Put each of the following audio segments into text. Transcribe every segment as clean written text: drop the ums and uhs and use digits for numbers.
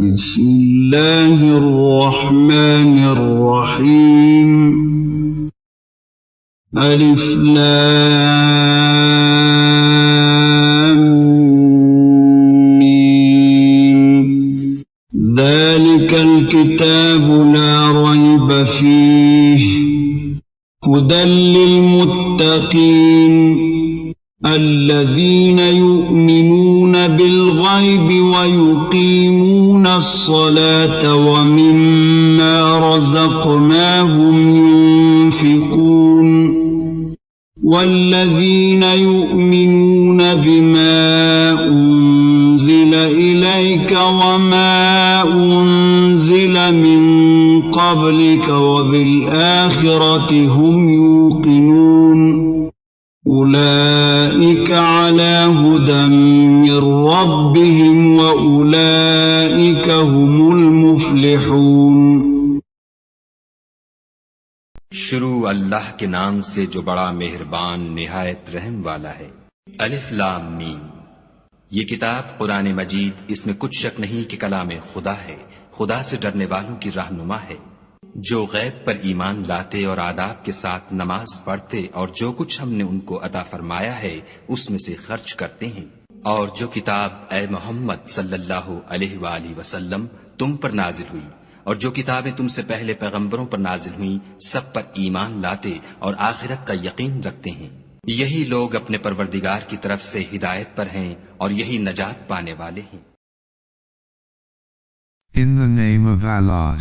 بسم الله الرحمن الرحيم ألف لام ميم ذلك الكتاب لا ريب فيه هدى للمتقين الذين يؤمنون بالغيب ويقيمون الصلاة ومما رزقناهم ينفقون والذين يؤمنون بما أنزل إليك وما أنزل من قبلك وبالآخرة هم يوقنون أولئك على هدى من ربهم وأولئك هم المفلحون۔ شروع اللہ کے نام سے جو بڑا مہربان نہایت رحم والا ہے۔ الف لام میم۔ یہ کتاب قرآن مجید، اس میں کچھ شک نہیں کہ کلام خدا ہے، خدا سے ڈرنے والوں کی رہنما ہے، جو غیب پر ایمان لاتے اور آداب کے ساتھ نماز پڑھتے اور جو کچھ ہم نے ان کو عطا فرمایا ہے اس میں سے خرچ کرتے ہیں، اور جو کتاب اے محمد صلی اللہ علیہ وآلہ وسلم تم پر نازل ہوئی اور جو کتابیں تم سے پہلے پیغمبروں پر نازل ہوئیں سب پر ایمان لاتے اور آخرت کا یقین رکھتے ہیں، یہی لوگ اپنے پروردگار کی طرف سے ہدایت پر ہیں اور یہی نجات پانے والے ہیں۔ In the name of Allah,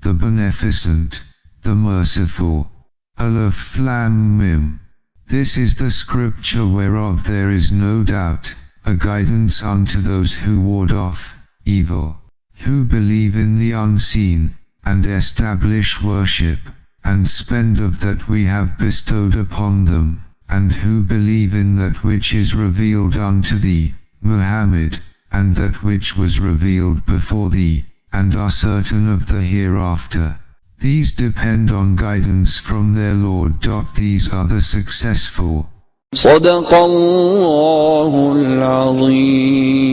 the Beneficent, the Merciful. Alif Lam Mim. This is the scripture whereof there is no doubt, a guidance unto those who ward off evil, who believe in the unseen, and establish worship, and spend of that we have bestowed upon them, and who believe in that which is revealed unto thee, Muhammad, and that which was revealed before thee, and are certain of the hereafter. These depend on guidance from their Lord. These are the successful. صدق الله العظيم.